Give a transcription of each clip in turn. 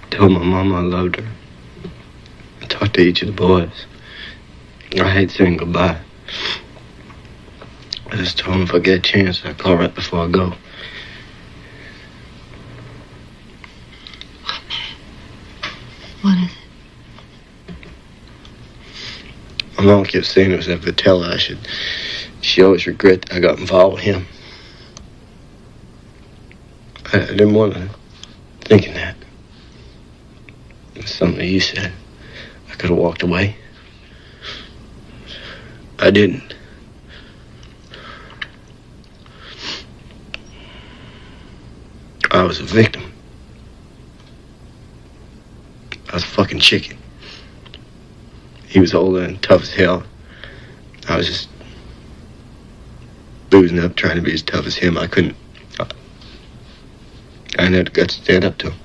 Told my mama I loved her. I talked to each of the boys. I hate saying goodbye. I just told them if I get a chance, I'd call right before I go. What is it? My mom kept saying it was that Vitella. She always regret that I got involved with him. I didn't want to thinking that. It's something that you said. I could have walked away. I didn't. I was a victim. I was a fucking chicken. He was older and tough as hell. I was just boozing up, trying to be as tough as him. I couldn't. I didn't have the guts to stand up to him.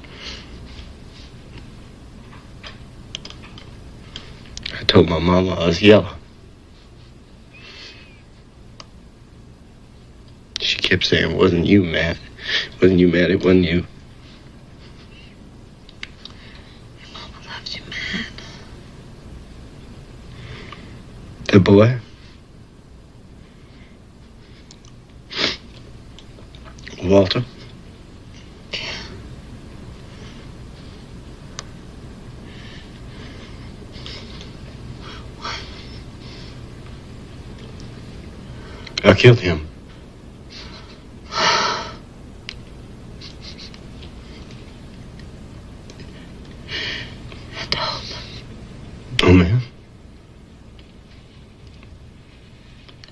I told my mama I was yellow. She kept saying, it wasn't you, Matt. It wasn't you, Matt. It wasn't you. Your mama loves you, Matt. The boy? Walter? I killed him. I told him. Oh, man.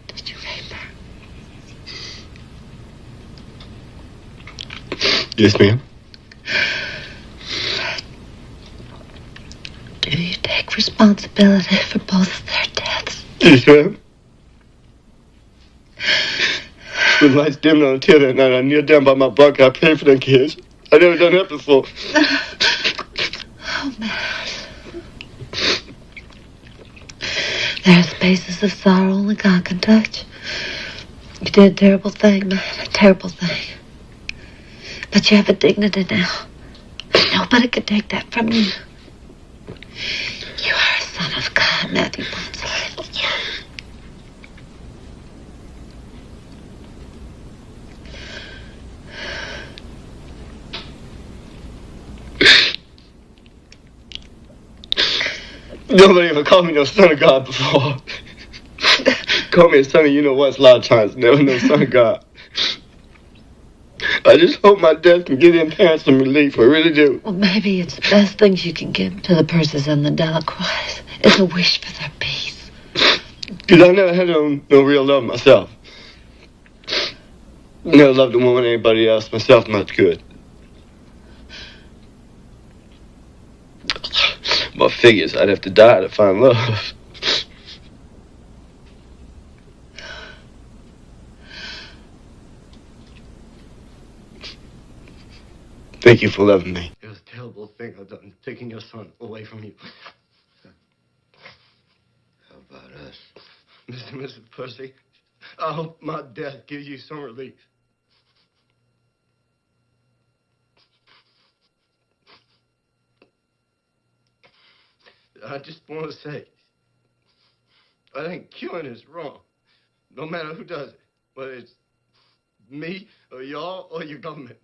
Did you rape her? Yes, ma'am. Do you take responsibility for both of their deaths? Yes, ma'am. With lights dimmed on the tail that night, I kneeled down by my bunk. I prayed for them kids. I never done that before. Oh, man. There are spaces of sorrow only God can touch. You did a terrible thing, man. A terrible thing. But you have a dignity now. Nobody can take that from you. You are a son of God, Matthew Bonsall. Nobody ever called me no son of God before. Called me a son of you-know-what a lot of times. Never no son of God. I just hope my death can give them parents some relief. I really do. Well, maybe it's the best things you can give to the Purses and the Delacroix. It's a wish for their peace. Because I never had no real love myself. Never loved a woman or anybody else. Myself much good. Well, figures I'd have to die to find love. Thank you for loving me. It was a terrible thing I've done, taking your son away from you. How about us? Mr. and Mrs. Pussy, I hope my death gives you some relief. I just want to say, I think killing is wrong. No matter who does it. Whether it's me or y'all or your government.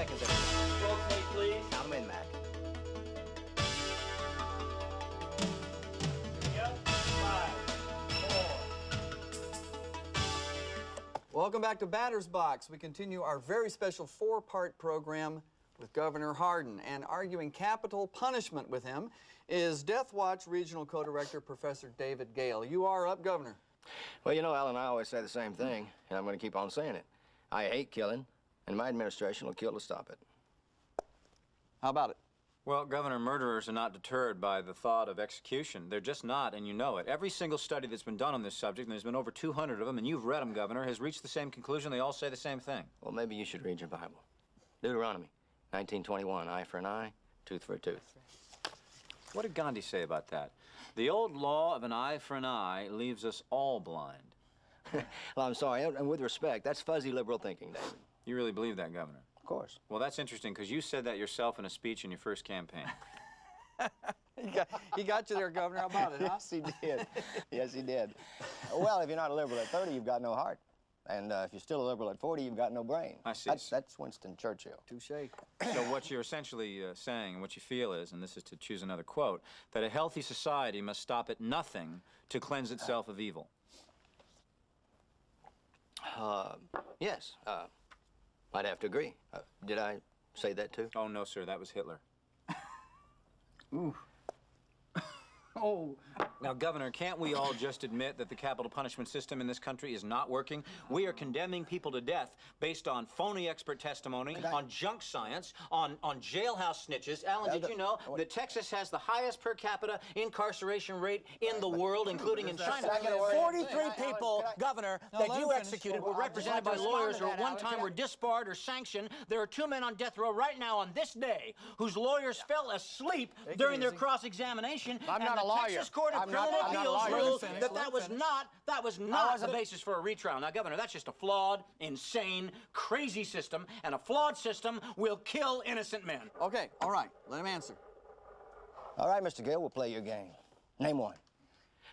seconds, everyone. Roll tape, please. Count them in, Mac. Yep. 5, 4. Welcome back to Batter's Box. We continue our very special 4-part program with Governor Hardin, and arguing capital punishment with him is Death Watch Regional Co-Director Professor David Gale. You are up, Governor. Well, you know, Alan, I always say the same thing, and I'm going to keep on saying it. I hate killing, and my administration will kill to stop it. How about it? Well, Governor, murderers are not deterred by the thought of execution. They're just not, and you know it. Every single study that's been done on this subject, and there's been over 200 of them, and you've read them, Governor, has reached the same conclusion. They all say the same thing. Well, maybe you should read your Bible. Deuteronomy, 1921, eye for an eye, tooth for a tooth. What did Gandhi say about that? The old law of an eye for an eye leaves us all blind. Well, I'm sorry, and with respect, that's fuzzy liberal thinking, David. You really believe that, Governor? Of course. Well, that's interesting, because you said that yourself in a speech in your first campaign. He got you there, Governor. How about it, huh? Yes, he did. Yes, he did. Well, if you're not a liberal at 30, you've got no heart. And if you're still a liberal at 40, you've got no brain. I see. That's Winston Churchill. Touché. So what you're essentially saying, and what you feel is, and this is to choose another quote, that a healthy society must stop at nothing to cleanse itself of evil. Yes, I'd have to agree. Did I say that too? Oh, no, sir, that was Hitler. Ooh. Oh. Now, Governor, can't we all just admit that the capital punishment system in this country is not working? We are condemning people to death based on phony expert testimony, on junk science, on jailhouse snitches. Alan, did you know that Texas has the highest per capita incarceration rate in the world, including in China? 43 people, Governor, that let you him finish. executed Well, were I'd represented like by to lawyers who respond to at one that, time Alan. were disbarred or sanctioned. There are 2 men on death row right now on this day whose lawyers fell asleep during their easy. cross-examination. I'm and not a the lawyer. Texas Court of I'm not Criminal a Appeals lawyer. ruled Let him that finish. that was not the basis for a retrial. Now, Governor, that's just a flawed, insane, crazy system, and a flawed system will kill innocent men. Okay, all right. Let him answer. All right, Mr. Gill, we'll play your game. Name one.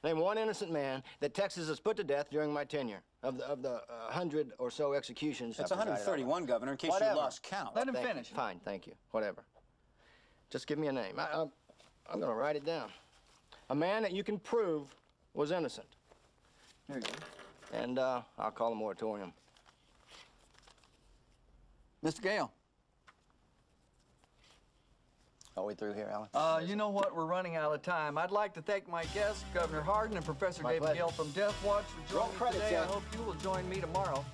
Name one innocent man that Texas has put to death during my tenure. Of the 100 or so executions. It's 131, Governor, in case Whatever. you lost count. Let him Thank you. finish. Fine, thank you. Whatever. Just give me a name. I'm going to write it down. A man that you can prove was innocent. There you go. And I'll call a moratorium. Mr. Gale. Are we through here, Alan? You know what? We're running out of time. I'd like to thank my guests, Governor Hardin and Professor My David pleasure. Gale from Death Watch, for Roll joining me credits, today. I Ed. hope you will join me tomorrow.